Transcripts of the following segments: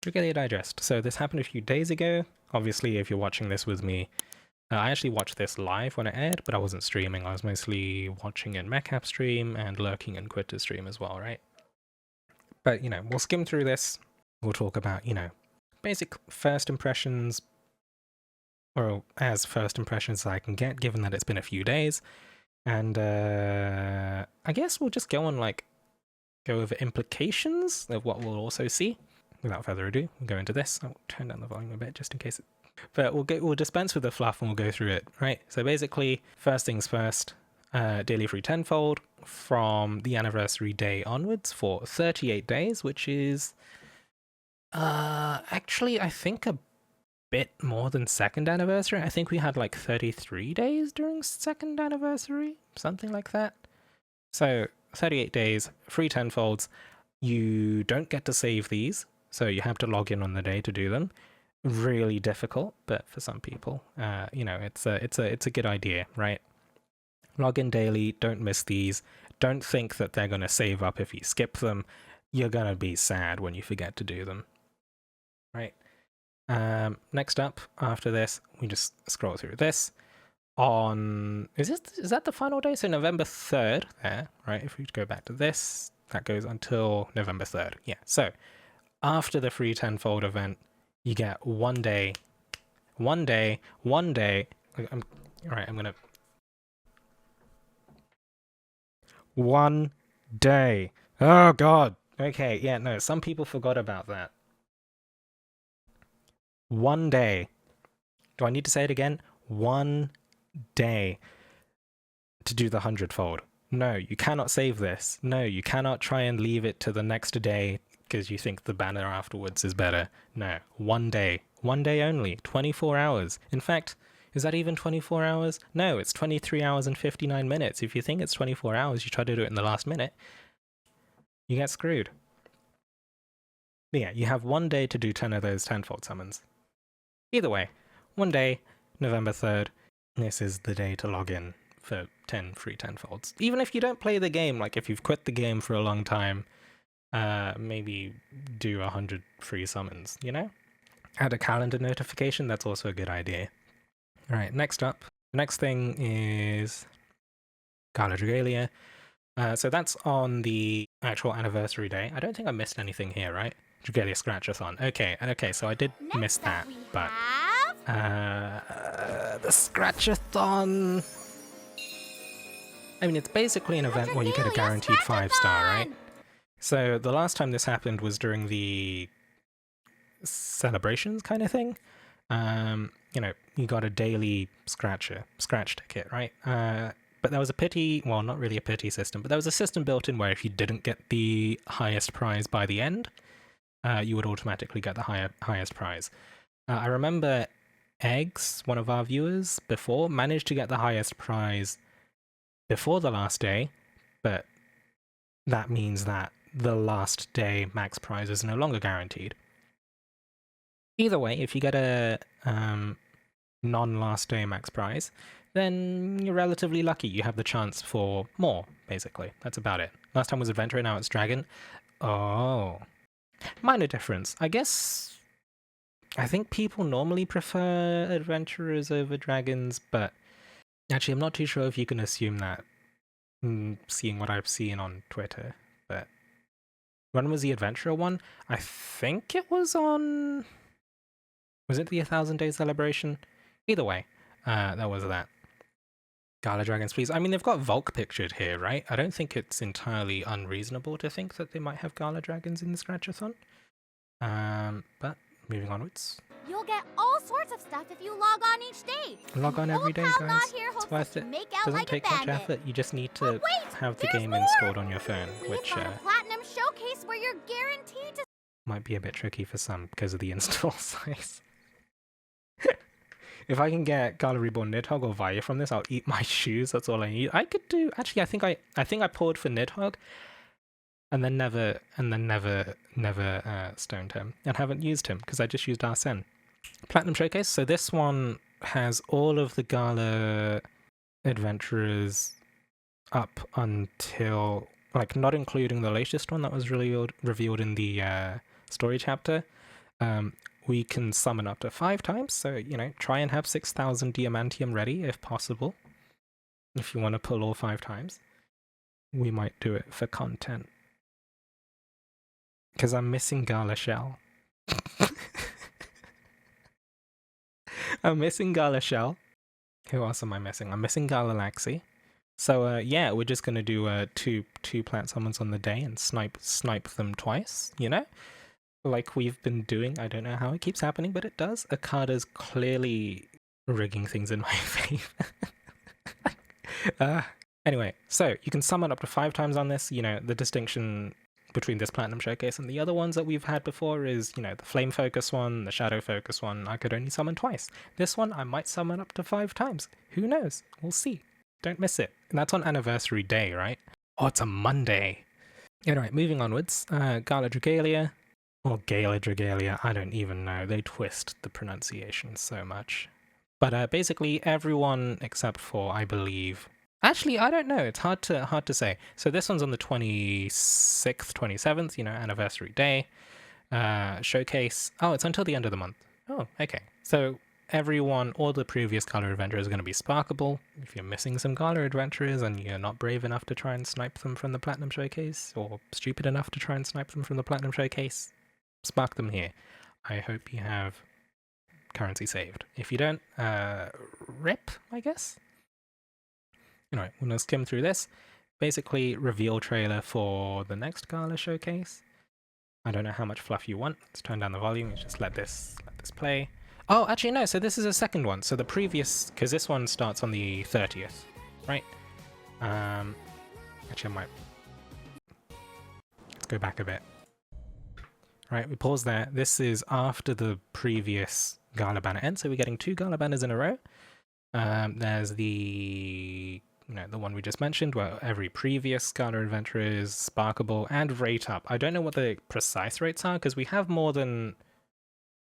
Dragalia Digest. So this happened a few days ago. Obviously, if you're watching this with me, I actually watched this live when it aired, but I wasn't streaming. I was mostly watching in Mechap stream and lurking in Quitter stream as well, right? But, you know, we'll skim through this. We'll talk about, you know, basic first impressions, or as first impressions I can get, given that it's been a few days. And I guess we'll just go over implications of what we'll also see. Without further ado, we'll go into this. I'll turn down the volume a bit just in case it... But we'll dispense with the fluff and we'll go through it, right? So basically, first things first, daily free tenfold from the anniversary day onwards for 38 days, which is actually, I think a bit more than second anniversary. I think we had like 33 days during second anniversary, something like that. So 38 days, free tenfolds. You don't get to save these, so you have to log in on the day to do them. Really difficult, but for some people, you know, it's a good idea, right? Log in daily, don't miss these. Don't think that they're going to save up if you skip them. You're going to be sad when you forget to do them, right? Next up, after this, we just scroll through this. Is that the final day? So November 3rd there, right? If we go back to this, that goes until November 3rd. Yeah, so after the free tenfold event, you get one day. I'm gonna... One day. Oh, God. Okay, yeah, no, some people forgot about that. One day. Do I need to say it again? One day to do the hundredfold. No, you cannot save this. No, you cannot try and leave it to the next day because you think the banner afterwards is better. No, one day. One day only. 24 hours. In fact, is that even 24 hours? No, it's 23 hours and 59 minutes. If you think it's 24 hours, you try to do it in the last minute, you get screwed. But yeah, you have one day to do 10 of those tenfold summons. Either way, one day, November 3rd, this is the day to log in for 10 free tenfolds. Even if you don't play the game, like if you've quit the game for a long time, maybe do 100 free summons, you know? Add a calendar notification, that's also a good idea. Alright, next up. The next thing is Gala Dragalia. So that's on the actual anniversary day. I don't think I missed anything here, right? Dragalia Scratchathon. Okay, so I did miss that, but... the Scratchathon... I mean, it's basically an event where you get a guaranteed 5-star, right? So the last time this happened was during the celebrations kind of thing. You know, you got a daily scratch ticket, right? But there was a pity, well, not really a pity system, but there was a system built in where if you didn't get the highest prize by the end, you would automatically get the highest prize. I remember Eggs, one of our viewers before, managed to get the highest prize before the last day, but that means that the last day max prize is no longer guaranteed. Either way, if you get a non-last day max prize, then you're relatively lucky. You have the chance for more, basically. That's about it. Last time was Adventurer, now it's Dragon. Oh. Minor difference. I guess... I think people normally prefer Adventurers over Dragons, but... Actually, I'm not too sure if you can assume that, seeing what I've seen on Twitter, but... When was the Adventurer one? I think it was on... Was it the 1,000 Day celebration? Either way, that was that. Gala Dragons, please. I mean, they've got Volk pictured here, right? I don't think it's entirely unreasonable to think that they might have Gala Dragons in the Scratchathon. But moving onwards. You'll get all sorts of stuff if you log on each day. Log on every day, guys. It's worth it. Doesn't take much effort. You just need to have the game installed on your phone, which got a platinum showcase where you're guaranteed to... might be a bit tricky for some because of the install size. If I can get Gala Reborn Nidhogg or Vaya from this, I'll eat my shoes. That's all I need. I could do... Actually, I think I poured for Nidhogg and then never stoned him and haven't used him because I just used Arsene. Platinum Showcase. So this one has all of the Gala adventurers up until... Like, not including the latest one that was revealed in the story chapter. We can summon up to 5 times, so, you know, try and have 6,000 Diamantium ready if possible. If you want to pull all 5 times. We might do it for content. Because I'm missing Gala Shell. I'm missing Gala Shell. Who else am I missing? I'm missing Galaxy. So yeah, we're just gonna do two plant summons on the day and snipe them twice, you know? Like we've been doing. I don't know how it keeps happening, but it does. Akada's clearly rigging things in my favor. Anyway, so you can summon up to 5 times on this. You know, the distinction between this Platinum Showcase and the other ones that we've had before is, you know, the Flame Focus one, the Shadow Focus one, I could only summon twice. This one, I might summon up to 5 times. Who knows? We'll see. Don't miss it. And that's on Anniversary Day, right? Oh, it's a Monday. Alright, moving onwards. Gala Dragalia. Or Gala Dragalia, I don't even know. They twist the pronunciation so much. But basically everyone except for, I believe... Actually, I don't know. It's hard to say. So this one's on the 26th, 27th, you know, Anniversary Day. Showcase. Oh, it's until the end of the month. Oh, okay. So everyone, all the previous Gala Adventurers are going to be sparkable. If you're missing some Gala Adventurers and you're not brave enough to try and snipe them from the Platinum Showcase, or stupid enough to try and snipe them from the Platinum Showcase, spark them here. I hope you have currency saved. If you don't, rip, I guess? Anyway, we're going to skim through this. Basically, reveal trailer for the next Gala Showcase. I don't know how much fluff you want. Let's turn down the volume. Let's just let this play. Oh, actually no, so this is a second one. So the previous, because this one starts on the 30th, right? Actually I might... Let's go back a bit. Right, we pause there. This is after the previous Gala banner ends, so we're getting 2 Gala banners in a row. There's the... You know, the one we just mentioned, where every previous Gala Adventurer is sparkable and rate up. I don't know what the precise rates are, because we have more than...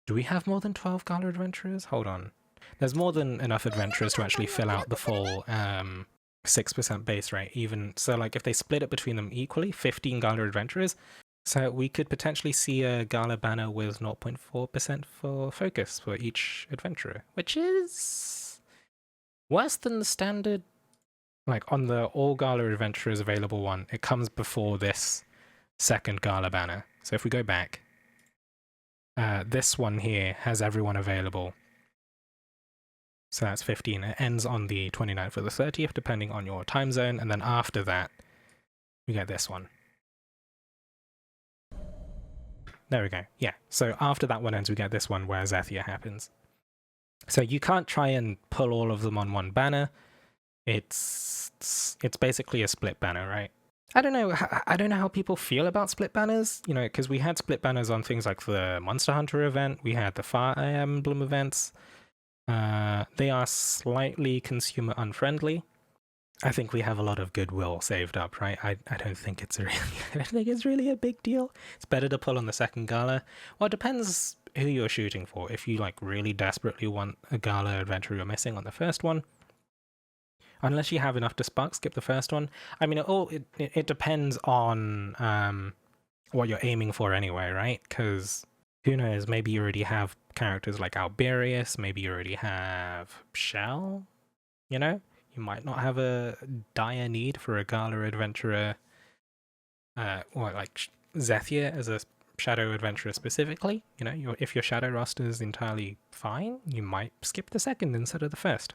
Do we have more than 12 Gala Adventurers? Hold on. There's more than enough adventurers to actually fill out the full 6% base rate, even. So, like, if they split it between them equally, 15 Gala Adventurers, so we could potentially see a Gala banner with 0.4% for focus for each adventurer, which is worse than the standard. Like, on the all Gala Adventurers available one, it comes before this second Gala banner. So if we go back, this one here has everyone available. So that's 15. It ends on the 29th or the 30th, depending on your time zone. And then after that, we get this one. There we go. Yeah. So after that one ends, we get this one where Zethia happens. So you can't try and pull all of them on one banner. It's basically a split banner, right? I don't know how people feel about split banners, you know, because we had split banners on things like the Monster Hunter event, we had the Fire Emblem events. They are slightly consumer unfriendly. I think we have a lot of goodwill saved up, right? I don't think it's really a big deal. It's better to pull on the second Gala. Well, it depends who you're shooting for. If you like really desperately want a Gala adventure you're missing on the first one, unless you have enough to spark skip the first one. I mean, it depends on what you're aiming for anyway, right? Because who knows, maybe you already have characters like Alberius, maybe you already have Shell, you know? You might not have a dire need for a Gala adventurer, or like Zethia as a Shadow adventurer specifically. You know, if your Shadow roster is entirely fine, you might skip the second instead of the first.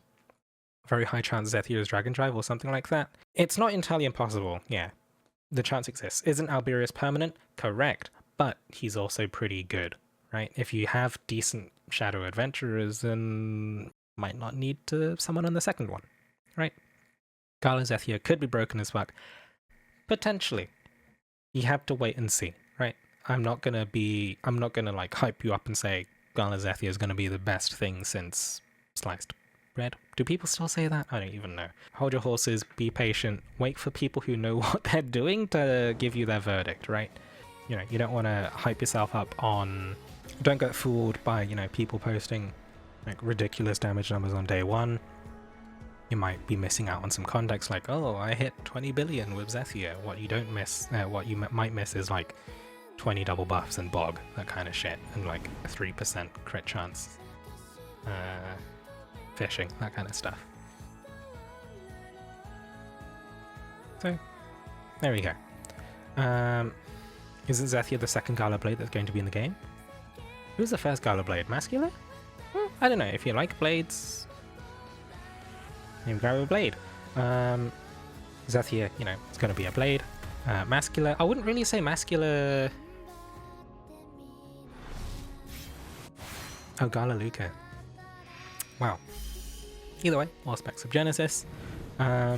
Very high chance Zethia's Dragon Drive or something like that. It's not entirely impossible, yeah. The chance exists. Isn't Alberius permanent? Correct. But he's also pretty good, right? If you have decent Shadow adventurers, then might not need to summon on the second one, right? Gala Zethia could be broken as fuck. Potentially. You have to wait and see, right? I'm not gonna like hype you up and say Gala Zethia is gonna be the best thing since sliced bread. Do people still say that? I don't even know. Hold your horses, be patient, wait for people who know what they're doing to give you their verdict, right? You know, you don't want to hype yourself up on... Don't get fooled by, you know, people posting like ridiculous damage numbers on day one. You might be missing out on some context like, oh, I hit 20 billion with Zethia. What you don't miss, what you might miss is like 20 double buffs and bog, that kind of shit, and like a 3% crit chance fishing, that kind of stuff. So, there we go. Isn't Zethia the second Gala Blade that's going to be in the game? Who's the first Gala Blade? Masculine? I don't know. If you like blades, maybe grab a blade. Zethia, you know, it's going to be a blade. Masculine. I wouldn't really say masculine. Oh, Gala Luca. Wow. Either way, all specs of Genesis. I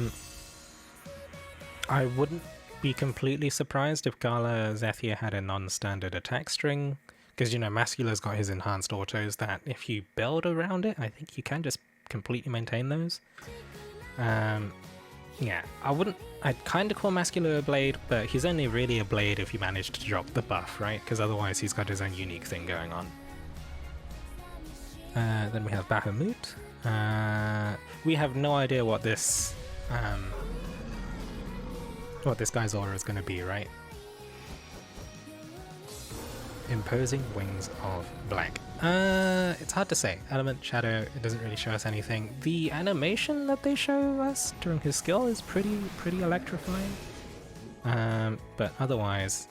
wouldn't be completely surprised if Gala Zethia had a non-standard attack string, because, you know, Mascula's got his enhanced autos that if you build around it, I think you can just completely maintain those. Yeah, I'd kind of call Mascula a blade, but he's only really a blade if you manage to drop the buff, right? Because otherwise he's got his own unique thing going on. Then we have Bahamut. We have no idea what this guy's aura is going to be, right? Imposing Wings of Black. It's hard to say. Element, Shadow, it doesn't really show us anything. The animation that they show us during his skill is pretty electrifying. But otherwise...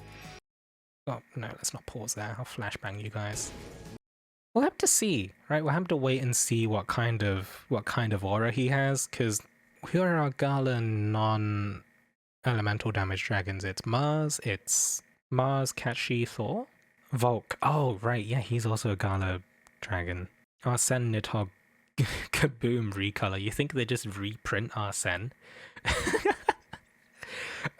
Oh, no, let's not pause there. I'll flashbang you guys. We'll have to see, right? We'll have to wait and see what kind of aura he has, because who are our Gala non-elemental damage dragons? It's Mars, Catchy, Thor? Volk. Oh, right, yeah, he's also a Gala dragon. Arsene, Nidhogg, Kaboom, Recolor. You think they just reprint Arsene?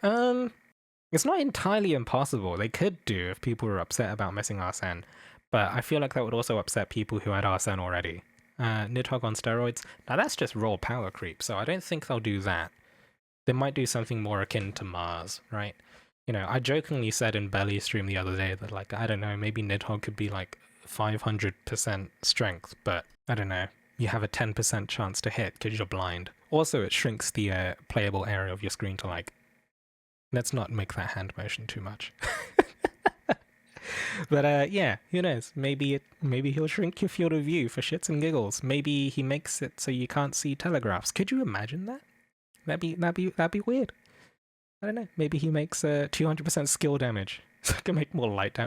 It's not entirely impossible. They could do if people were upset about missing Arsene, but I feel like that would also upset people who had Arsene already. Nidhogg on steroids. Now that's just raw power creep, so I don't think they'll do that. They might do something more akin to Mars, right? You know, I jokingly said in Belly stream the other day that, like, I don't know, maybe Nidhogg could be like 500% strength, but I don't know. You have a 10% chance to hit because you're blind. Also, it shrinks the playable area of your screen to, like, let's not make that hand motion too much. But yeah, who knows? Maybe he'll shrink your field of view for shits and giggles. Maybe he makes it so you can't see telegraphs. Could you imagine that? That'd be weird. I don't know. Maybe he makes 200% skill damage, so I can make more light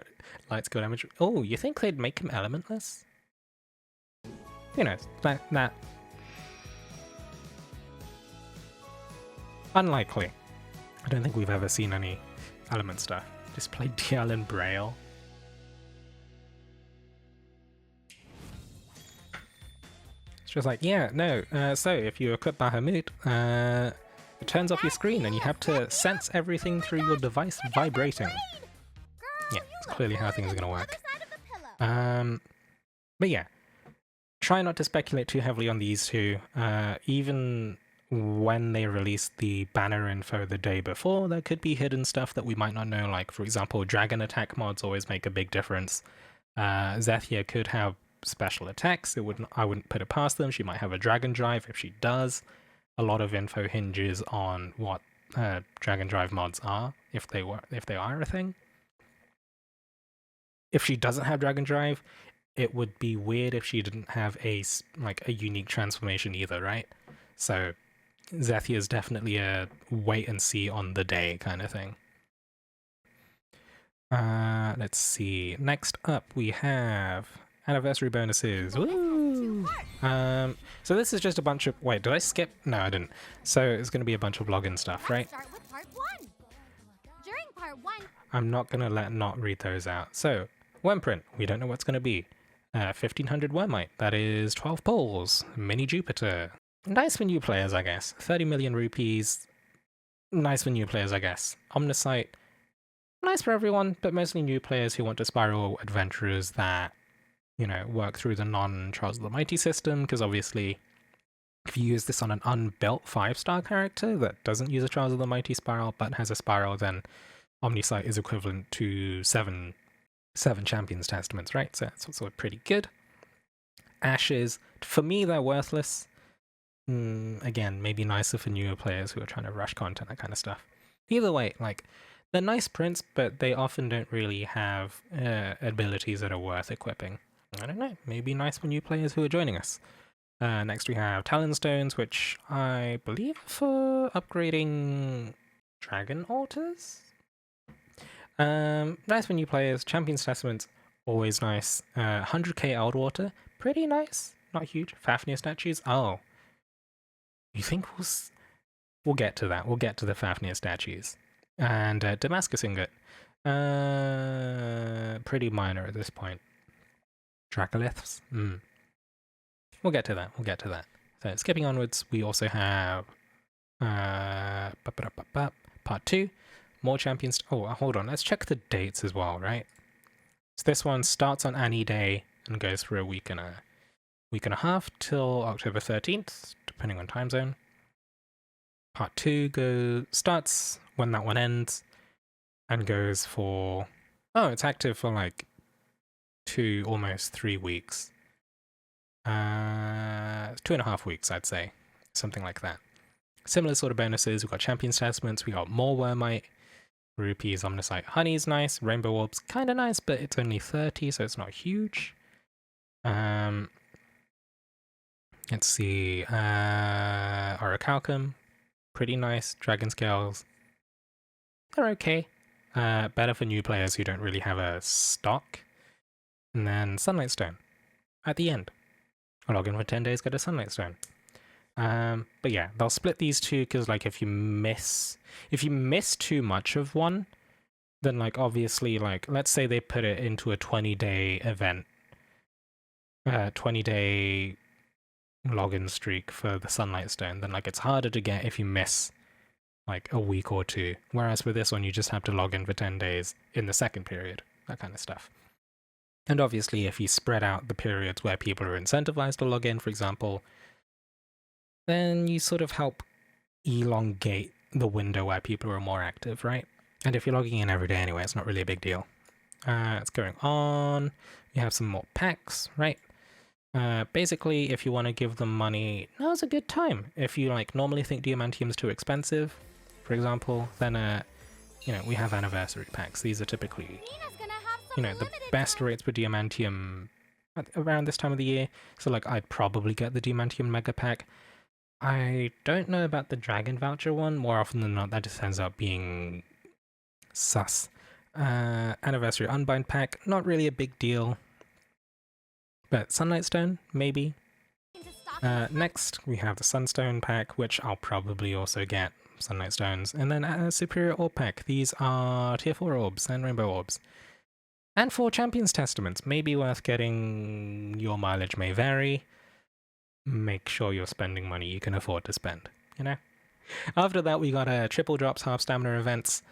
skill damage. Oh, you think they'd make him elementless? Who knows? That unlikely. I don't think we've ever seen any element stuff. Just play DL and Braille. It's just like, yeah, no. So if you equip Bahamut, it turns off your screen and you have to sense everything through your device vibrating. Yeah, it's clearly how things are going to work. But yeah, try not to speculate too heavily on these two. Even when they released the banner info the day before, there could be hidden stuff that we might not know. Like, for example, dragon attack mods always make a big difference. Zethia could have special attacks. I wouldn't put it past them. She might have a dragon drive. If she does, a lot of info hinges on what dragon drive mods are, if they are a thing. If she doesn't have dragon drive, it would be weird if she didn't have a unique transformation either, right? So Zethia is definitely a wait and see on the day kind of thing. Let's see. Next up we have anniversary bonuses. Woo! So this is just a bunch of... Wait, did I skip? No, I didn't. So it's going to be a bunch of login stuff, right? Start with part 1. During part 1, I'm not going to not read those out. So, Wormprint, we don't know what's going to be. 1500 Wormite, that is 12 poles. Mini Jupiter. Nice for new players, I guess. 30 million rupees. Nice for new players, I guess. Omnicite. Nice for everyone, but mostly new players who want to spiral adventurers that, you know, work through the non-Trials of the Mighty system, because obviously if you use this on an unbuilt 5-star character that doesn't use a Trials of the Mighty spiral but has a spiral, then Omnicite is equivalent to 7 Champions Testaments, right? So it's also pretty good. Ashes, for me, they're worthless. Again, maybe nicer for newer players who are trying to rush content, that kind of stuff. Either way, like, They're nice prints, but they often don't really have abilities that are worth equipping. I don't know, maybe nice for new players who are joining us. Next we have Talon Stones, which I believe are for upgrading Dragon Altars? Nice for new players. Champion's Testaments, always nice. 100k Eldwater, pretty nice. Not huge. Fafnir statues, oh. You think we'll get to that. We'll get to the Fafnir statues. And Damascus Ingot. Pretty minor at this point. Dracoliths? We'll get to that. We'll get to that. So skipping onwards, we also have part 2. More champions. Oh, hold on. Let's check the dates as well, right? So this one starts on Annie Day and goes for a week and a half till October 13th, depending on time zone. Part 2 starts when that one ends and goes for... Oh, it's active for like 2, almost 3 weeks. 2.5 weeks, I'd say. Something like that. Similar sort of bonuses. We've got Champion's Testaments. We got more Wormite. Rupees, Omnicite. Honey's nice. Rainbow Orbs, kind of nice, but it's only 30, so it's not huge. Let's see. Orichalcum. Pretty nice. Dragon Scales. They're okay. Better for new players who don't really have a stock. And then Sunlight Stone. At the end. I'll log in for 10 days, get a Sunlight Stone. But yeah, they'll split these two because like if you miss too much of one, then like obviously like let's say they put it into a 20-day event, 20-day login streak for the Sunlight Stone, then like it's harder to get if you miss like a week or 2. Whereas with this one, you just have to log in for 10 days in the second period, that kind of stuff. And obviously, if you spread out the periods where people are incentivized to log in, for example, then you sort of help elongate the window where people are more active, right? And if you're logging in every day anyway, it's not really a big deal. It's going on. We have some more packs, right? Basically, if you want to give them money, now's a good time. If you like normally think Diamantium's too expensive, for example, then we have anniversary packs. These are typically, the best rates for Diamantium around this time of the year. So like I'd probably get the Diamantium Mega Pack. I don't know about the Dragon Voucher one. More often than not, that just ends up being sus. Anniversary Unbound Pack, not really a big deal. But Sunlight Stone, maybe. Next, we have the Sunstone Pack, which I'll probably also get. Sunlight Stones. And then a Superior Orb Pack. These are Tier 4 Orbs and Rainbow Orbs. And 4 Champion's Testaments. Maybe worth getting. Your mileage may vary. Make sure you're spending money you can afford to spend, After that, we got triple drops, half stamina events.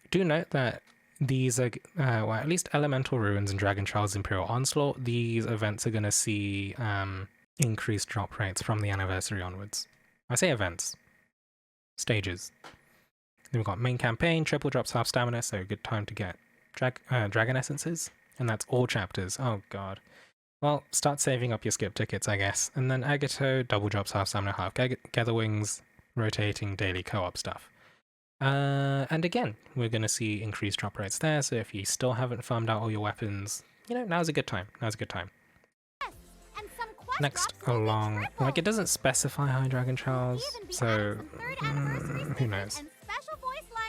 Do note that these are, at least Elemental Ruins and Dragon Trials Imperial Onslaught, these events are going to see increased drop rates from the anniversary onwards. I say events. Stages. Then we've got main campaign, triple drops, half stamina, so good time to get Dragon Essences. And that's all chapters. Oh god. Well, start saving up your skip tickets, I guess. And then Agato, double drops, half stamina, half Gather Wings, rotating daily co-op stuff. And again, we're going to see increased drop rates there, so if you still haven't farmed out all your weapons, now's a good time. Now's a good time. Next along, like it doesn't specify High Dragon Trials, so who knows?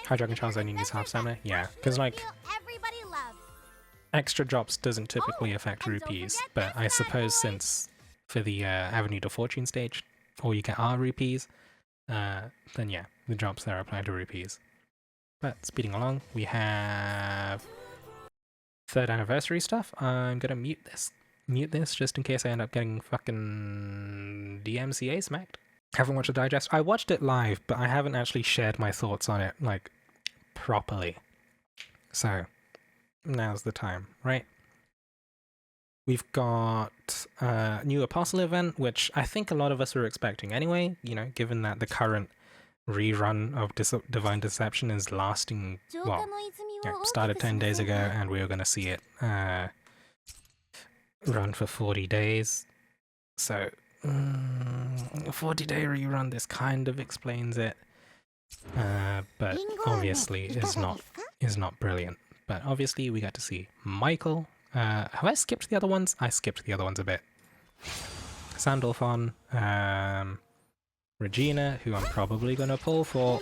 High Dragon Trials only needs half stamina? Yeah, because like extra drops doesn't typically affect rupees, but I suppose since for the Avenue to Fortune stage, all you get are rupees, then yeah, the drops there apply to rupees. But speeding along, we have 3rd anniversary stuff. I'm gonna mute this just in case I end up getting fucking DMCA smacked. Haven't watched the digest. I watched it live, but I haven't actually shared my thoughts on it, like, properly. So, now's the time, right? We've got a new Apostle event, which I think a lot of us were expecting anyway, given that the current rerun of Divine Deception is lasting, well, started 10 days ago, and we were going to see it run for 40 days. So, a 40-day rerun, this kind of explains it, but obviously is not is not brilliant. But obviously we got to see Michael. Have I skipped the other ones? I skipped the other ones a bit. Sandalphon, Regina, who I'm probably going to pull for.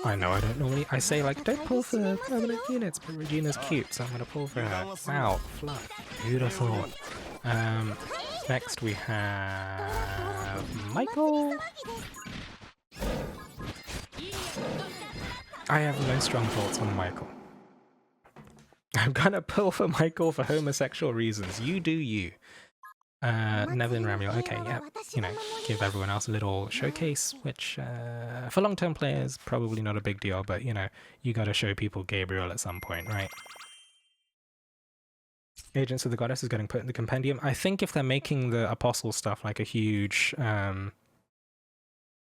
I know I don't normally... I say, like, don't pull for permanent units, but Regina's cute, so I'm going to pull for her. Wow, Fluff. Who'd have thought? Next we have... Michael! I have no strong thoughts on Michael. I'm going to pull for Michael for homosexual reasons. You do you. Neville and Ramule, okay, yeah, you know, give everyone else a little showcase, which for long-term players, probably not a big deal, but, you know, you gotta show people Gabriel at some point, right? Agents of the Goddess is getting put in the compendium. I think if they're making the Apostle stuff like a huge, you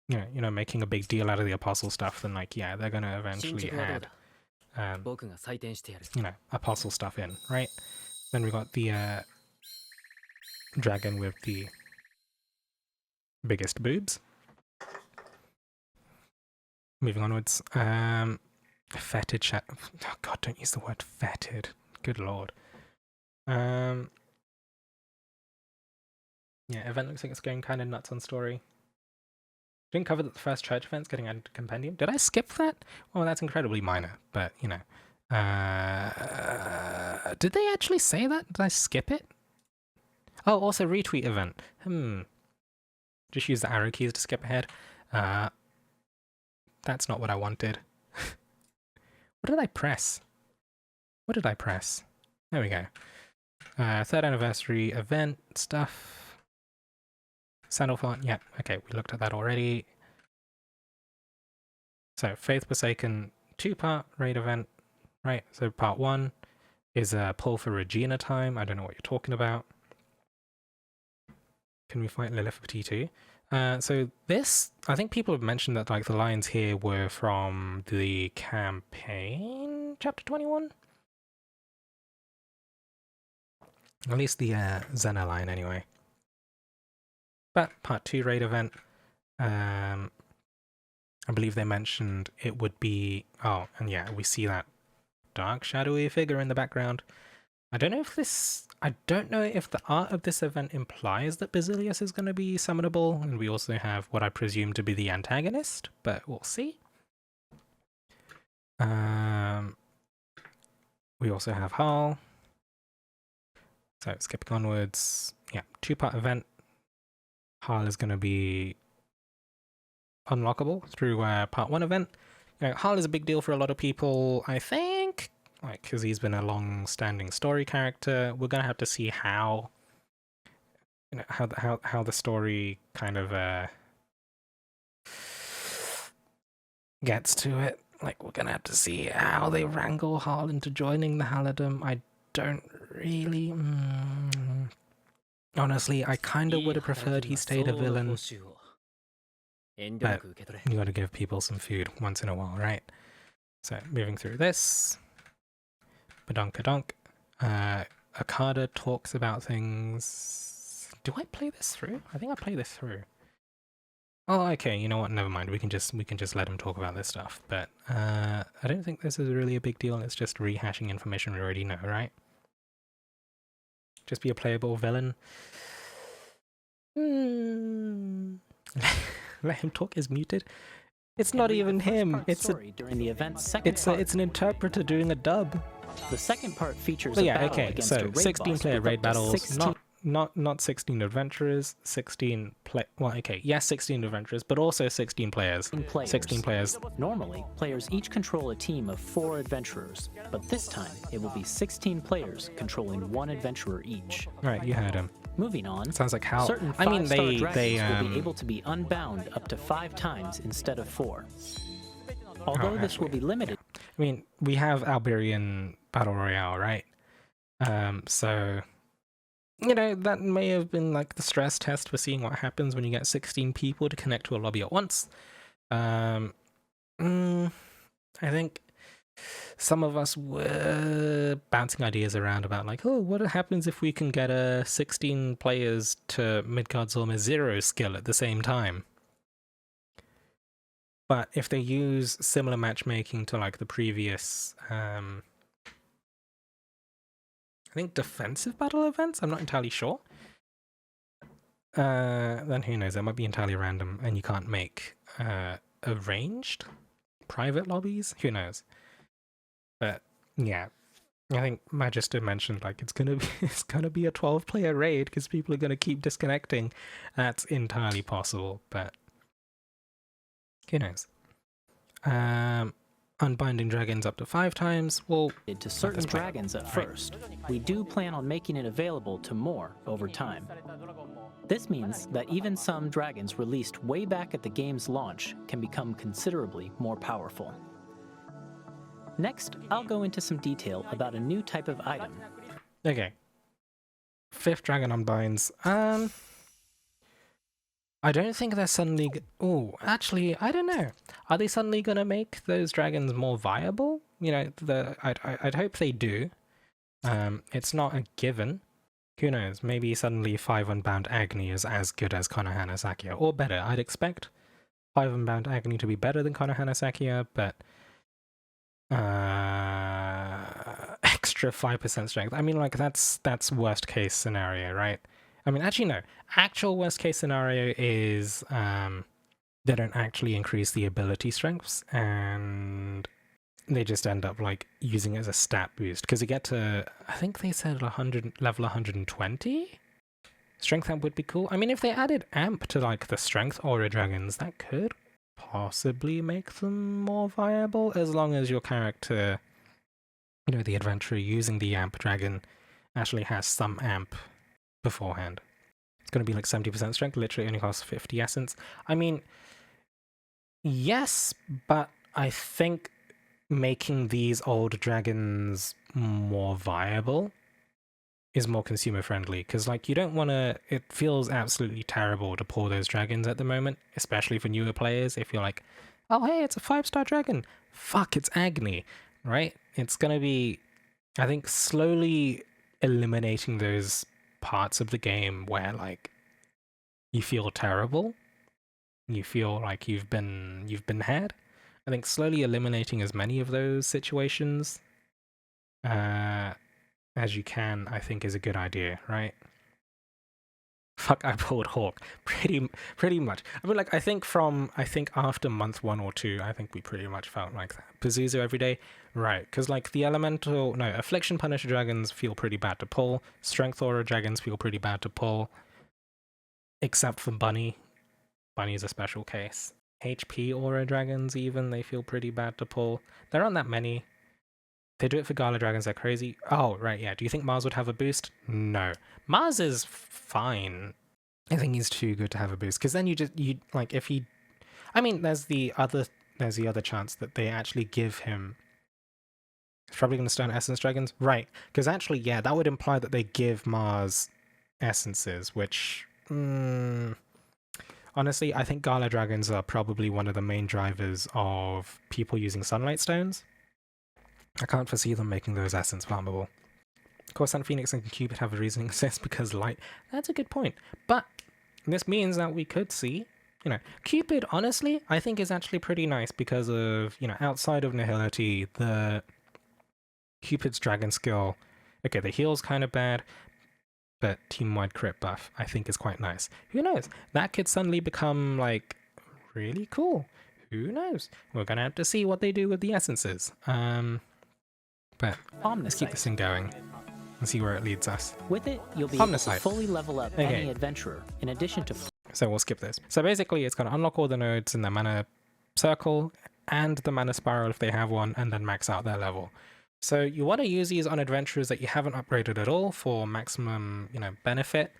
know, making a big deal out of the Apostle stuff, then, like, yeah, they're gonna eventually add, you know, Apostle stuff in, right? Then we got the, dragon with the biggest boobs. Moving onwards. Fetid chat. Oh god, don't use the word fetid. Good lord. Yeah, event looks like it's going kind of nuts on story. Didn't cover that the first church event's getting added to compendium. Did I skip that? Well, that's incredibly minor, but you know. Did they actually say that? Did I skip it? Oh, also retweet event. Just use the arrow keys to skip ahead. That's not what I wanted. What did I press? What did I press? There we go. 3rd anniversary event stuff. Sandalphon, yeah, okay, we looked at that already. So, Faith Forsaken 2-part raid event, right? So, part 1 is a pull for Regina time. I don't know what you're talking about. Can we fight Lilith for T2? So this, I think people have mentioned that like the lines here were from the campaign, chapter 21? At least the Xena line anyway. But part 2 raid event, I believe they mentioned it would be, oh, and yeah, we see that dark shadowy figure in the background. I don't know if the art of this event implies that Basilius is going to be summonable, and we also have what I presume to be the antagonist, but we'll see. We also have Harle. So skipping onwards, yeah, 2-part event. Harle is going to be unlockable through part 1 event. You know, Harle is a big deal for a lot of people, I think. Like, because he's been a long-standing story character. We're gonna have to see how, you know, how the story kind of gets to it. Like, we're gonna have to see how they wrangle Harle into joining the Halidom. I don't really. Honestly, I kind of would have preferred he stayed a villain. But you gotta give people some food once in a while, right? So, moving through this. Badonkadonk. Akada talks about things. Do I play this through? I think I play this through. Oh, okay. You know what? Never mind. We can just let him talk about this stuff. But I don't think this is really a big deal. It's just rehashing information we already know, right? Just be a playable villain. Let him talk is muted. It's not even him. It's during the event's it's an interpreter doing a dub. The second part features yeah, okay. So 16 player raid battles, 16... not 16 adventurers, 16 yes, 16 adventurers, but also 16 players. 16 players. Normally, players each control a team of 4 adventurers, but this time it will be 16 players controlling 1 adventurer each. Right, you heard him. Moving on, sounds like how certain dragons will be able to be unbound up to 5 times instead of 4. Although this will be limited. I mean, we have Alberian Battle Royale, right? So, you know, that may have been like the stress test for seeing what happens when you get 16 people to connect to a lobby at once. I think some of us were bouncing ideas around about like, oh, what happens if we can get 16 players to Midgard's almost 0 skill at the same time? But if they use similar matchmaking to like the previous, I think defensive battle events, I'm not entirely sure. Then who knows, that might be entirely random and you can't make arranged private lobbies, who knows. But yeah, I think Magister mentioned like it's gonna be a 12-player raid because people are gonna keep disconnecting. That's entirely possible, but who knows. Unbinding dragons up to 5 times. Well, To certain dragons at first, we do plan on making it available to more over time. This means that even some dragons released way back at the game's launch can become considerably more powerful. Next, I'll go into some detail about a new type of item. Okay. 5th dragon unbinds. I don't think they're suddenly... Oh, actually, I don't know. Are they suddenly going to make those dragons more viable? You know, I'd hope they do. It's not a given. Who knows? Maybe suddenly 5 Unbound Agni is as good as Konohana Sakia, or better. I'd expect 5 Unbound Agni to be better than Konohana Sakia, but extra 5% strength. I mean, like that's worst case scenario, right? I mean, actually no. Actual worst case scenario is they don't actually increase the ability strengths, and they just end up like using it as a stat boost because you get to, I think they said level 120 strength amp would be cool. I mean, if they added amp to like the strength aura dragons, that could possibly make them more viable, as long as your character, you know, the adventurer using the amp dragon actually has some amp beforehand. It's going to be like 70% strength, literally only costs 50 essence. I mean, yes, but I think making these old dragons more viable is more consumer friendly, because like you don't want to, it feels absolutely terrible to pull those dragons at the moment, especially for newer players. If you're like, oh hey, it's a 5-star dragon, fuck, it's Agni, right? It's gonna be, I think, slowly eliminating those parts of the game where like you feel terrible, you feel like you've been had. I think slowly eliminating as many of those situations as you can, I think, is a good idea, right? Fuck, I pulled Hawk. Pretty much. I mean, like, I think after month 1 or 2, I think we pretty much felt like that. Pazuzu every day, right? Because like the Affliction Punisher dragons feel pretty bad to pull. Strength Aura dragons feel pretty bad to pull, except for Bunny. Bunny's a special case. HP Aura dragons, even, they feel pretty bad to pull. There aren't that many. They do it for Gala dragons, they're crazy. Oh, right, yeah. Do you think Mars would have a boost? No. Mars is fine. I think he's too good to have a boost, because then if he... I mean, there's the other chance that they actually give him... He's probably going to stone Essence Dragons? Right, because actually, yeah, that would imply that they give Mars essences, which... honestly, I think Gala dragons are probably one of the main drivers of people using Sunlight Stones. I can't foresee them making those essence farmable. Of course, Sun Phoenix and Cupid have a reasoning sense because light. That's a good point. But this means that we could see, you know, Cupid, honestly, I think is actually pretty nice because of, you know, outside of Nihility, the Cupid's dragon skill, okay, the heal's kind of bad, but team-wide crit buff, I think, is quite nice. Who knows? That could suddenly become, like, really cool. Who knows? We're gonna have to see what they do with the essences. But let's keep this thing going and see where it leads us. With it, you'll be able to Omnicite. fully level up any adventurer, in addition to... So we'll skip this. So basically, it's going to unlock all the nodes in the mana circle and the mana spiral if they have one, and then max out their level. So you want to use these on adventurers that you haven't upgraded at all for maximum, you know, benefit.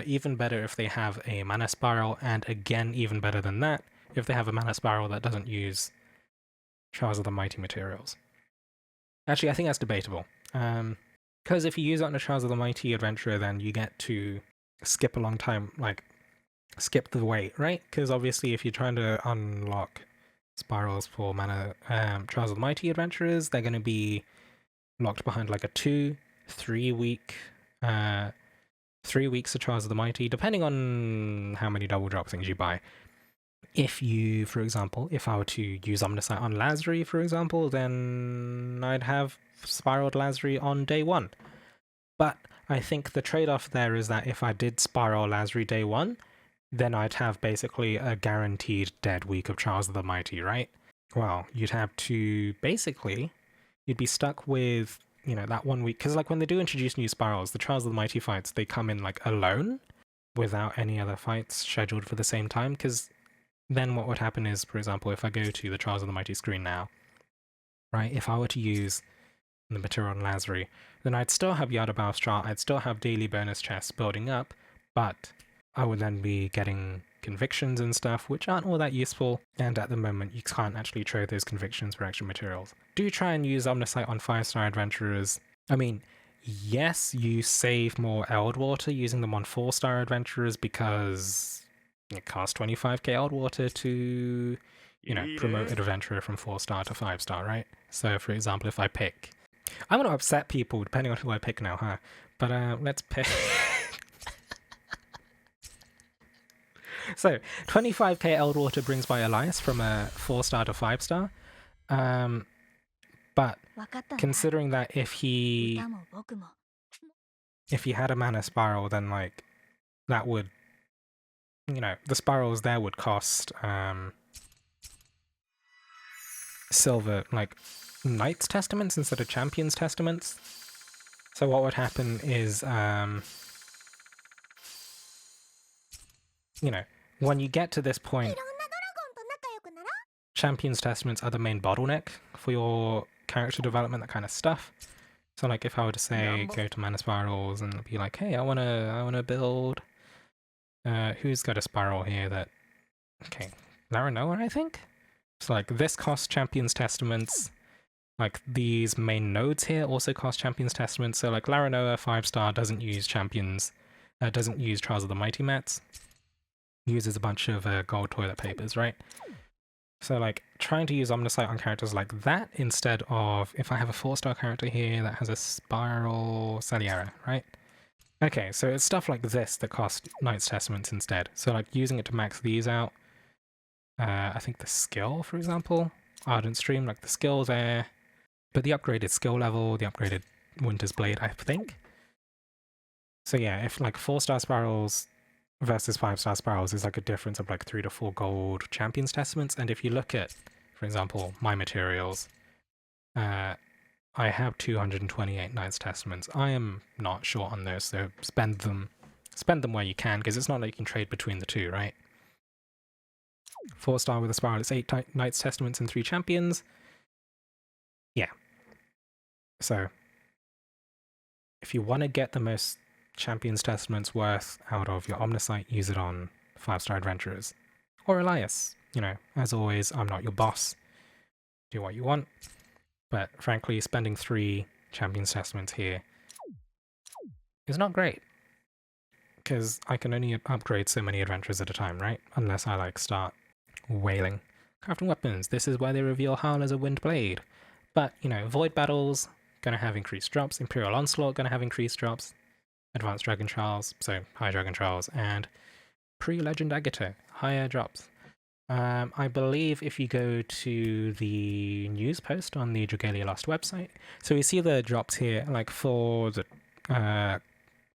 Even better if they have a mana spiral, and again, even better than that, if they have a mana spiral that doesn't use Trials of the Mighty materials. Actually, I think that's debatable. Because if you use it on a Trials of the Mighty adventurer, then you get to skip a long time, like, skip the wait, right? Because obviously if you're trying to unlock spirals for mana Trials of the Mighty adventurers, they're going to be locked behind like a 2-3 week 3 weeks of Trials of the Mighty, depending on how many double drop things you buy. if you, for example, if I were to use Omnicite on Lazari, for example, then I'd have Spiraled Lazari on day 1. But I think the trade-off there is that if I did Spiral Lazari day 1, then I'd have basically a guaranteed dead week of Trials of the Mighty, right? Well, you'd have to basically, you'd be stuck with, you know, that 1 week. Because like when they do introduce new spirals, the Trials of the Mighty fights, they come in like alone without any other fights scheduled for the same time. Because then what would happen is, for example, if I go to the Trials of the Mighty screen now, right, if I were to use the material on Lazari, then I'd still have Yada Baustra, I'd still have daily bonus chests building up, but I would then be getting convictions and stuff, which aren't all that useful, and at the moment you can't actually trade those convictions for extra materials. Do try and use Omnicite on 5-star adventurers. I mean, yes, you save more Eldwater using them on 4-star adventurers because it costs 25k Eldwater to, you know, promote an adventurer from 4-star to 5-star, right? So for example, if I pick, I'm going to upset people depending on who I pick now, huh? But let's pick... So, 25k Eldwater brings by Elias from a 4-star to 5-star. But considering that if he had a mana spiral, then like that would, you know, the spirals there would cost silver, like Knight's Testaments instead of Champion's Testaments. So what would happen is, you know, when you get to this point, Champion's Testaments are the main bottleneck for your character development, that kind of stuff. So like if I were to say go to mana spirals and be like, hey, I wanna build who's got a spiral here that, okay, Laranoa, I think? So like this costs Champion's Testaments, like these main nodes here also cost Champion's Testaments, so like Laranoa 5-star doesn't use Champions, doesn't use Trials of the Mighty Mats, uses a bunch of gold toilet papers, right? So like trying to use Omnicite on characters like that instead of if I have a 4-star character here that has a spiral Saliera, right? Okay, so it's stuff like this that cost Knight's Testaments instead. So like using it to max these out. I think the skill, for example, Ardent Stream, like the skill there, but the upgraded skill level, the upgraded Winter's Blade, I think. So yeah, if like 4-star spirals versus 5-star spirals is like a difference of like 3 to 4 gold Champion's Testaments. And if you look at, for example, my materials, I have 228 Knight's Testaments. I am not short on those, so spend them where you can, because it's not like you can trade between the two, right? 4-star with a spiral, it's 8 Knight's Testaments and 3 Champions. Yeah. So if you want to get the most Champion's Testaments worth out of your Omnicite, use it on 5-star adventurers. Or Elias. You know, as always, I'm not your boss. Do what you want. But frankly, spending 3 Champion's Testaments here is not great. Because I can only upgrade so many adventurers at a time, right? Unless I like start wailing. Crafting weapons. This is where they reveal Harle as a Wind Blade. But, you know, Void Battles, gonna have increased drops. Imperial Onslaught, gonna have increased drops. Advanced Dragon Trials, so high Dragon Trials, and Pre-Legend Agito, higher drops. I believe if you go to the news post on the Dragalia Lost website, so we see the drops here, like for the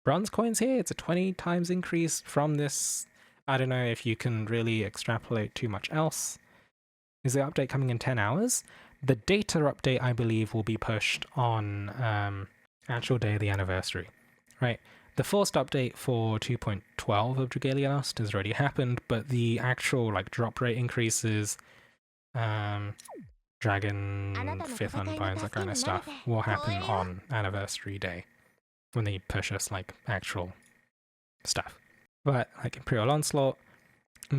bronze coins here, it's a 20 times increase from this. I don't know if you can really extrapolate too much else. Is the update coming in 10 hours? The data update, I believe, will be pushed on actual day of the anniversary. Right, the forced update for 2.12 of Dragalia Lost has already happened, but the actual like drop rate increases, Dragon 5th Unbinds, that kind of stuff, will happen on anniversary day when they push us like actual stuff. But like Imperial Onslaught,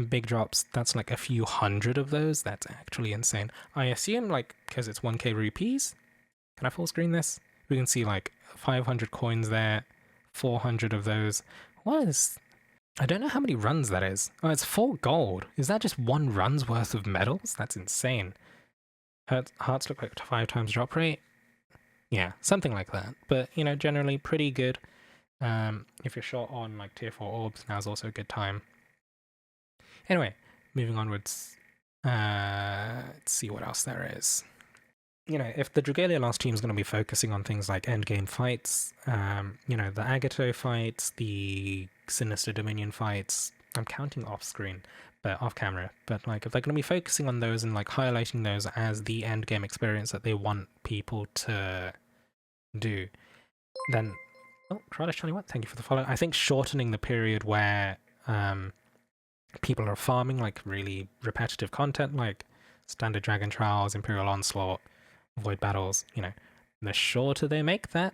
big drops, that's like a few hundred of those. That's actually insane. I assume like because it's 1k rupees. Can I full screen this? We can see like 500 coins there. 400 of those. What is... I don't know how many runs that is. Oh, it's 4 gold. Is that just 1 run's worth of medals? That's insane. Hearts look like 5 times drop rate. Yeah, something like that. But, you know, generally pretty good. If you're short on like tier 4 orbs, now's also a good time. Anyway, moving onwards. Let's see what else there is. You know, if the Dragalia Lost team is going to be focusing on things like endgame fights, you know, the Agato fights, the Sinister Dominion fights, I'm counting off screen, but off camera, but like if they're going to be focusing on those and like highlighting those as the endgame experience that they want people to do, then, oh, Kaleidoscape, thank you for the follow. I think shortening the period where people are farming like really repetitive content like Standard Dragon Trials, Imperial Onslaught, Void Battles, you know, the shorter they make that,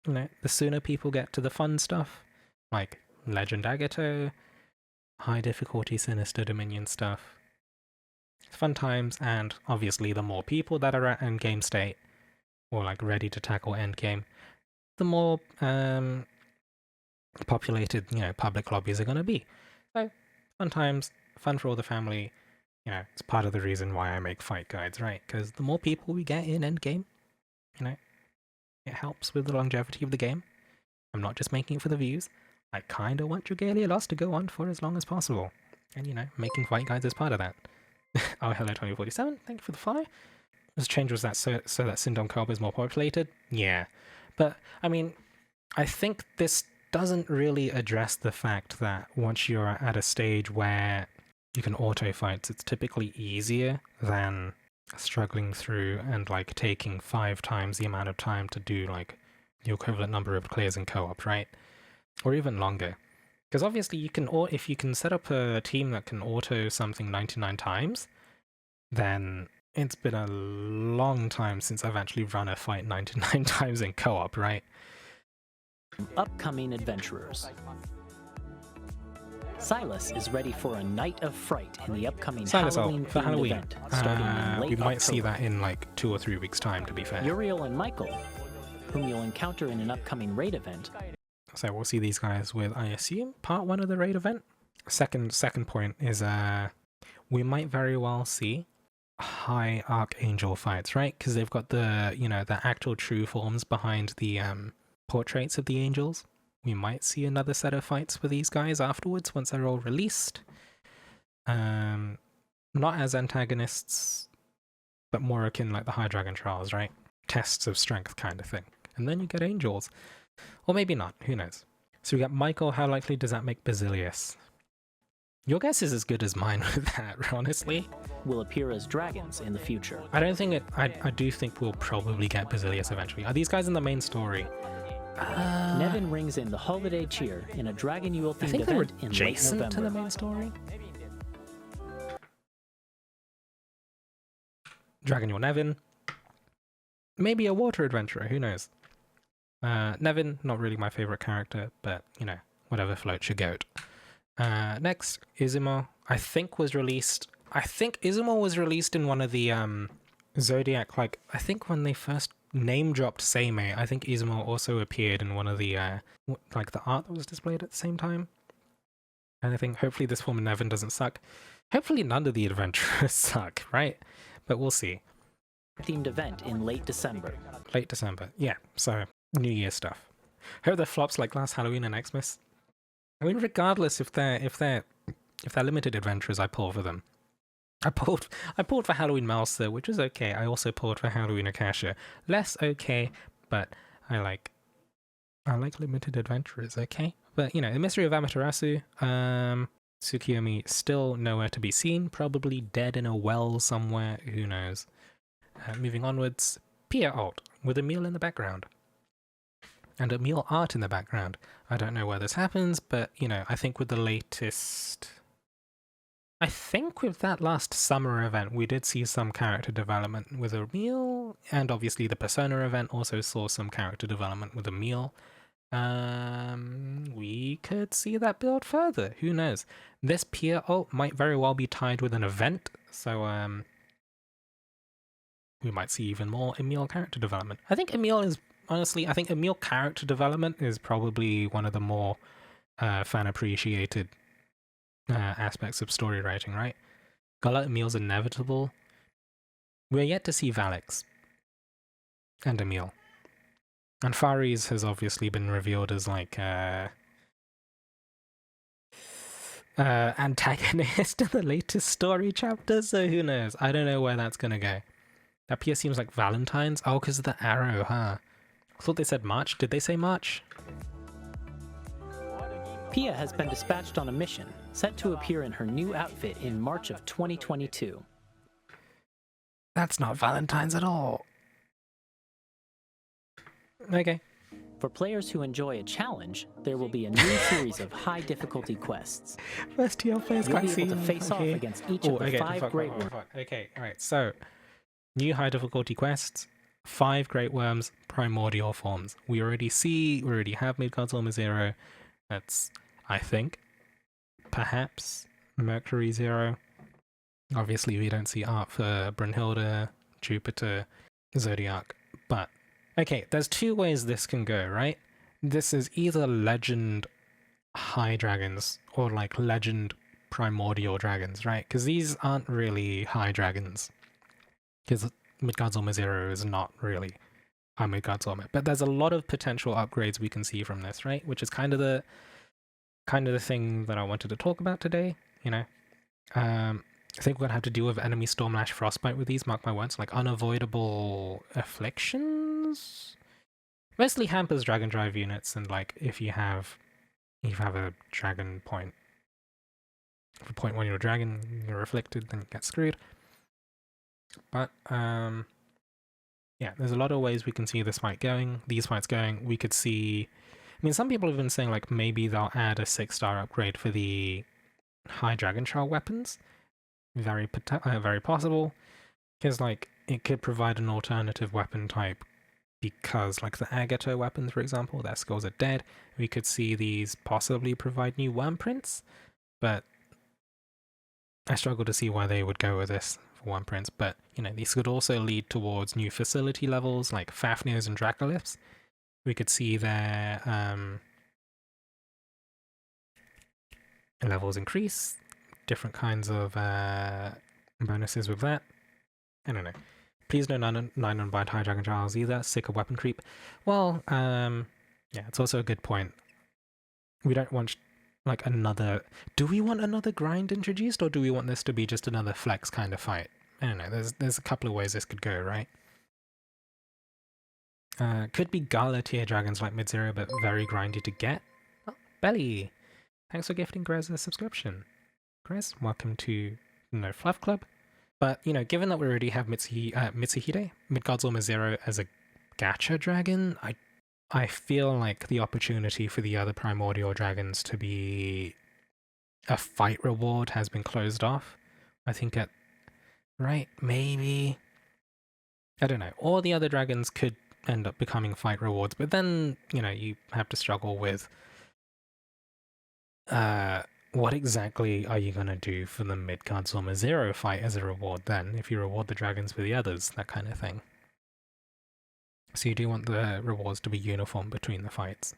you know, the sooner people get to the fun stuff, like Legend Agato, high difficulty Sinister Dominion stuff. Fun times, and obviously the more people that are at endgame state, or like ready to tackle endgame, the more populated, you know, public lobbies are going to be. So, fun times, fun for all the family. You know, it's part of the reason why I make fight guides, right? Because the more people we get in endgame, you know, it helps with the longevity of the game. I'm not just making it for the views. I kind of want Dragalia Lost to go on for as long as possible. And, you know, making fight guides is part of that. Oh, hello, 2047. Thank you for the follow. This change was that so that Sindon Kob is more populated? Yeah. But, I mean, I think this doesn't really address the fact that once you're at a stage where you can auto fights, it's typically easier than struggling through and like taking 5 times the amount of time to do like the equivalent number of clears in co-op, right? Or even longer. Because obviously you can, if you can set up a team that can auto something 99 times, then it's been a long time since I've actually run a fight 99 times in co-op, right? Upcoming adventurers. Silas is ready for a night of fright in the upcoming Halloween for Halloween. event starting in late we might October. see that in like 2 or 3 weeks' time, to be fair. Uriel and Michael, whom you'll encounter in an upcoming raid event. So we'll see these guys with, I assume, part 1 of the raid event. Second point is we might very well see high Archangel fights, right? Because they've got the, you know, the actual true forms behind the portraits of the angels. We might see another set of fights with these guys afterwards once they're all released. Not as antagonists, but more akin like the High Dragon Trials, right? Tests of strength kind of thing. And then you get angels. Or maybe not, who knows? So we got Michael. How likely does that make Basilius? Your guess is as good as mine with that, honestly. Will appear as dragons in the future. I don't think it... I do think we'll probably get Basilius eventually. Are these guys in the main story? Nevin rings in the holiday cheer in a Dragon Yule I themed think they're event in late adjacent November. to the main story. Dragon Yule Nevin. Maybe a water adventurer, who knows? Nevin, not really my favorite character, but, you know, whatever floats your goat. Next, Izumo, I think was released... I think Izumo was released in one of the Zodiac, like, I think when they first name-dropped Seimei, I think Izumo also appeared in one of the, like, the art that was displayed at the same time. And I think hopefully this form of Nevin doesn't suck. Hopefully none of the adventurers suck, right? But we'll see. Themed event in late December. Late December, yeah, so New Year stuff. Hope they're flops like last Halloween and Xmas. I mean, regardless if they're limited adventures, I pull for them. I pulled for Halloween Malsa, which is okay. I also pulled for Halloween Akasha. Less okay, but I like limited adventurers, okay? But, you know, the Mystery of Amaterasu, Tsukiyomi still nowhere to be seen, probably dead in a well somewhere, who knows. Moving onwards, Pia Alt, with Emil in the background. And Emil art in the background. I don't know where this happens, but, you know, I think with the latest... I think with that last summer event, we did see some character development with Emil, and obviously the Persona event also saw some character development with Emil. We could see that build further, who knows? This Pia ult might very well be tied with an event, so we might see even more Emil character development. I think Emil is, honestly, I think Emil character development is probably one of the more fan-appreciated aspects of story writing, right? Gala Emil's inevitable. We're yet to see Valix and Emil. And Fares has obviously been revealed as like antagonist in the latest story chapter, so who knows? I don't know where that's gonna go. That piece seems like Valentine's. Oh, because of the arrow, huh? I thought they said March. Did they say March? Pia has been dispatched on a mission, set to appear in her new outfit in March of 2022. That's not Valentine's at all. Okay. For players who enjoy a challenge, there will be a new series of high difficulty quests. First to your face, You'll be able to face off against each of the 5 Great Worms. Okay, alright, so new high difficulty quests, 5 Great Worms, Primordial forms. We already have Midgard's Armor 0. That's, I think, perhaps Mercury 0. Obviously, we don't see art for Brunhilde, Jupiter, Zodiac, but okay, there's 2 ways this can go, right? This is either Legend High Dragons or like Legend Primordial Dragons, right? Because these aren't really High Dragons. Because Midgard's Armor 0 is not really a Midgard's Armor. But there's a lot of potential upgrades we can see from this, right? Which is kind of the thing that I wanted to talk about today, you know? I think we're gonna have to deal with enemy Stormlash Frostbite with these, mark my words, like unavoidable afflictions? Mostly hampers Dragon Drive units, and like if you have a dragon point. If you point 1 your dragon, you're afflicted, then you get screwed. But yeah, there's a lot of ways we can see these fights going. We could see, I mean, some people have been saying like maybe they'll add a 6-star upgrade for the high Dragon Child weapons. Very possible, because like it could provide an alternative weapon type, because like the Agato weapons, for example, their skills are dead. We could see these possibly provide new worm prints, but I struggle to see why they would go with this for worm prints. But you know, these could also lead towards new facility levels like Fafnirs and Dracoliths. We could see their levels increase. Different kinds of bonuses with that. I don't know. Please no 9 unbind high dragon trials either. Sick of weapon creep. Well, yeah, it's also a good point. We don't want like another. Do we want another grind introduced, or do we want this to be just another flex kind of fight? I don't know. There's a couple of ways this could go, right? Could be Gala tier dragons like Mid-Zero, but very grindy to get. Oh, Belly, thanks for gifting Grez a subscription. Grez, welcome to Fluff Club. But, you know, given that we already have Mitsuhide, Midgard's Armor 0 as a gacha dragon, I feel like the opportunity for the other Primordial Dragons to be a fight reward has been closed off. I think right, maybe. I don't know. All the other dragons could end up becoming fight rewards, but then, you know, you have to struggle with what exactly are you going to do for the Midgard's Armor 0 fight as a reward then, if you reward the dragons with the others, that kind of thing. So you do want the rewards to be uniform between the fights.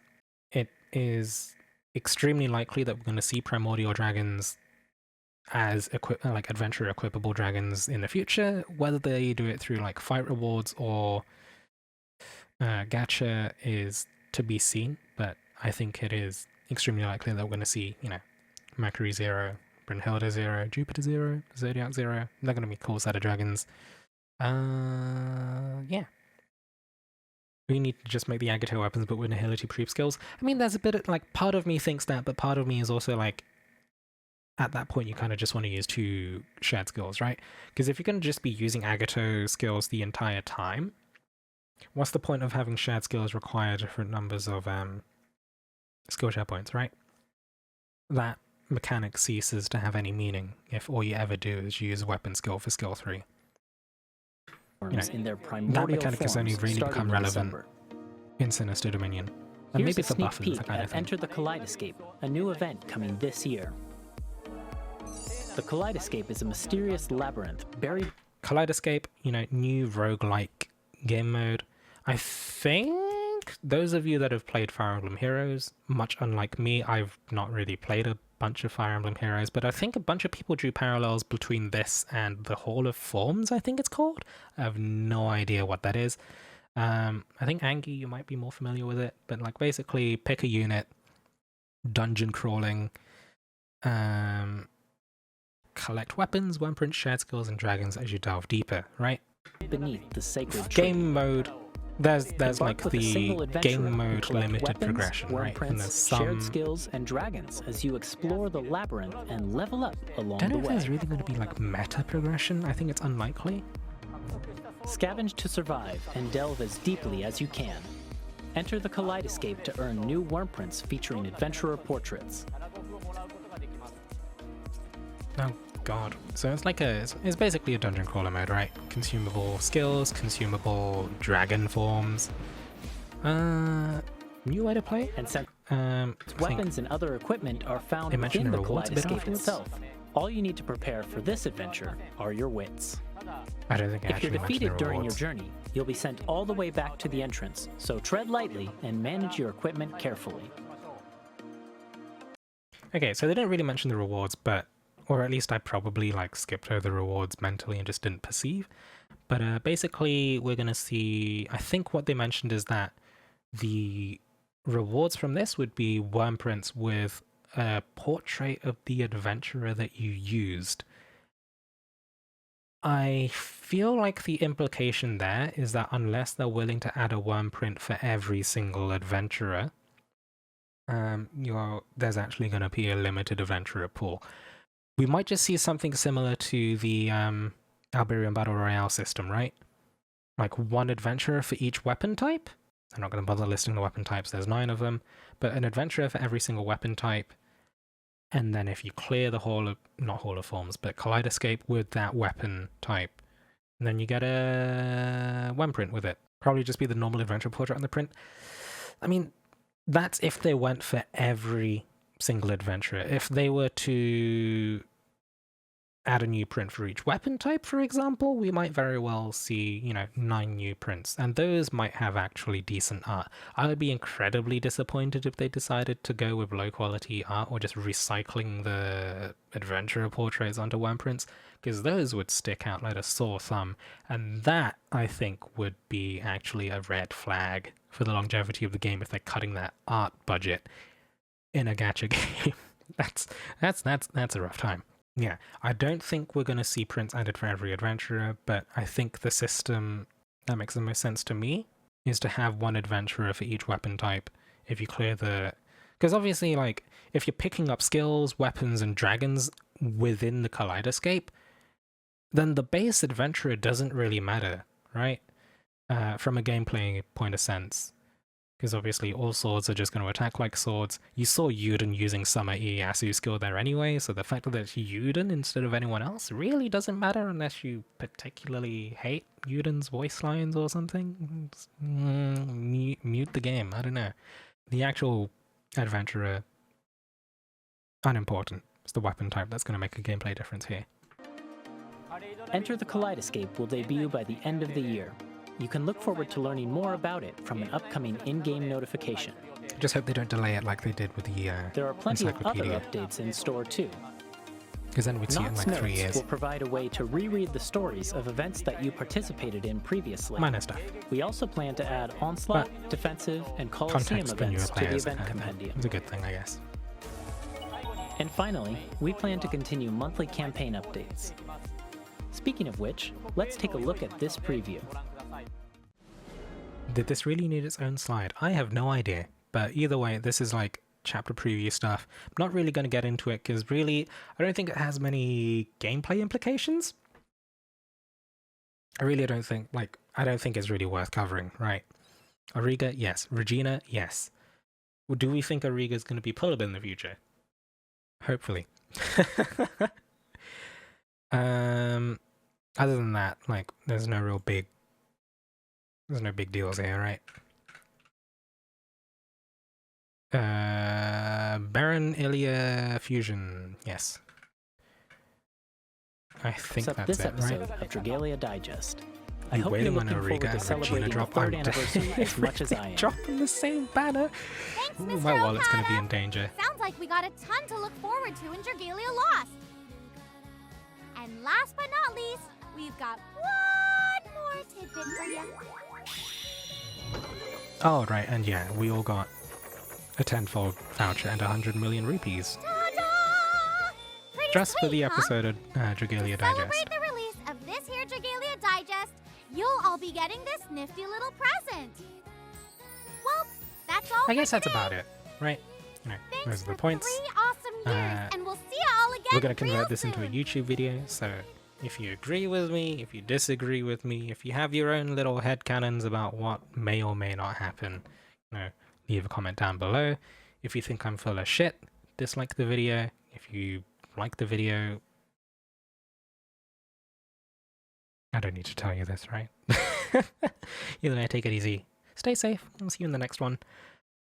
It is extremely likely that we're going to see Primordial Dragons as like adventure equipable dragons in the future. Whether they do it through like fight rewards or gacha is to be seen, but I think it is extremely likely that we're going to see, you know, Mercury 0, Brunhilde 0, Jupiter 0, Zodiac 0. They're going to be a cool set of dragons. Yeah. We need to just make the Agato weapons, but with nihility proof skills. I mean, there's a bit of, like, part of me thinks that, but part of me is also like, at that point, you kind of just want to use 2 shared skills, right? Because if you're going to just be using Agato skills the entire time, what's the point of having shared skills require different numbers of skill share points, right? That mechanic ceases to have any meaning if all you ever do is use weapon skill for skill 3. You know, in their that mechanic has only really become relevant in Sinister Dominion. And Here's maybe a for sneak buffers, peek that kind of at thing. Enter the Kaleidoscape, a new event coming this year. The Kaleidoscape is a mysterious labyrinth buried. Kaleidoscape, you know, new roguelike game mode. I think those of you that have played Fire Emblem Heroes, much unlike me, I've not really played a bunch of Fire Emblem Heroes, but I think a bunch of people drew parallels between this and the Hall of Forms, I think it's called. I have no idea what that is. I think Angie, you might be more familiar with it, but like basically pick a unit, dungeon crawling, Collect weapons, Wurmprint, shared skills, and dragons as you delve deeper, right? Beneath the sacred tree. Game mode. There's Embark like with a single the adventurer game who mode collect limited weapons, progression, right? And Wurmprints, there's shared some. skills, and dragons as you explore the labyrinth and level up along I don't the know if way. there's really going to be like meta progression. I think it's unlikely. Scavenge to survive and delve as deeply as you can. Enter the Kaleidoscape to earn new Wurmprints featuring adventurer portraits. Oh god. So it's like it's basically a dungeon crawler mode, right? Consumable skills, consumable dragon forms. New way to play? And since I think weapons and other equipment are found they mentioned within the the rewards a bit Kaleidoscape afterwards. itself, all you need to prepare for this adventure are your wits. I don't think I If you're actually mentioned defeated the during your rewards. journey, you'll be sent all the way back to the entrance, so tread lightly and manage your equipment carefully. Okay, so they didn't really mention the rewards, but or at least I probably like skipped over the rewards mentally and just didn't perceive. But basically, we're gonna see. I think what they mentioned is that the rewards from this would be Wurmprints with a portrait of the adventurer that you used. I feel like the implication there is that unless they're willing to add a Wurmprint for every single adventurer, there's actually going to be a limited adventurer pool. We might just see something similar to the Alberian Battle Royale system, right? Like one adventurer for each weapon type. I'm not going to bother listing the weapon types, there's 9 of them, but an adventurer for every single weapon type. And then if you clear the not Hall of Forms, but Kaleidoscape with that weapon type, then you get a Wurmprint with it. Probably just be the normal adventure portrait on the print. I mean, that's if they went for every single adventurer. If they were to add a new print for each weapon type, for example, we might very well see, 9 new prints, and those might have actually decent art. I would be incredibly disappointed if they decided to go with low quality art or just recycling the adventurer portraits onto Wurmprints, because those would stick out like a sore thumb, and that, I think, would be actually a red flag for the longevity of the game if they're cutting that art budget in a gacha game. That's a rough time. Yeah, I don't think we're going to see prints added for every adventurer, but I think the system that makes the most sense to me is to have one adventurer for each weapon type if you clear the... Because obviously, like, if you're picking up skills, weapons, and dragons within the Kaleidoscape, then the base adventurer doesn't really matter, right? From a gameplay point of sense. Because obviously all swords are just going to attack like swords. You saw Yuden using Summer Ieyasu skill there anyway, so the fact that it's Yuden instead of anyone else really doesn't matter unless you particularly hate Yuden's voice lines or something. Mute the game, I don't know. The actual adventurer, unimportant. It's the weapon type that's going to make a gameplay difference here. Enter the Kaleidoscape will debut by the end of the year. You can look forward to learning more about it from an upcoming in-game notification. Just hope they don't delay it like they did with the There are plenty of other encyclopedia. updates in store too. Because then we'd see it in Knott's like 3 Notes years. will provide a way to reread the stories of events that you participated in previously. Minor stuff. We also plan to add Onslaught, Defensive, and Coliseum Context for newer events to the players. event compendium. It's a good thing, I guess. And finally, we plan to continue monthly campaign updates. Speaking of which, let's take a look at this preview. Did this really need its own slide? I have no idea. But either way, this is like chapter preview stuff. I'm not really going to get into it because really, I don't think it has many gameplay implications. I really don't think, I don't think it's really worth covering, right? Auriga, yes. Regina, yes. Well, do we think Auriga is going to be pullable in the future? Hopefully. Other than that, there's no big deals here, right? Baron Ilia Fusion, yes. I think Wraps up that's this it, episode right? of Dragalia Digest. I You hope you're waiting on looking forward Auriga to and celebrating Regina the drop? third I'm anniversary as much as I am. Dropping the same banner. Thanks, Ooh, Mr. my wallet's gonna be Okada. in danger. Sounds like we got a ton to look forward to in Dragalia Lost. And last but not least, we've got one more tidbit for you. Oh, right, and yeah, we all got a tenfold voucher and 100 million rupees. Ta-da! just for sweet, the huh? episode of Dragalia To Digest. celebrate the release of this here Dragalia Digest, you'll all be getting this nifty little present. Well, that's all I guess for that's today. about it, right? You know, Thanks those are for the points. 3 awesome years, and we'll see you all again We're going to real convert this into a soon. YouTube video, so if you agree with me, if you disagree with me, if you have your own little headcanons about what may or may not happen, you know, leave a comment down below. If you think I'm full of shit, dislike the video. If you like the video, I don't need to tell you this, right? Either way, take it easy. Stay safe. I'll see you in the next one.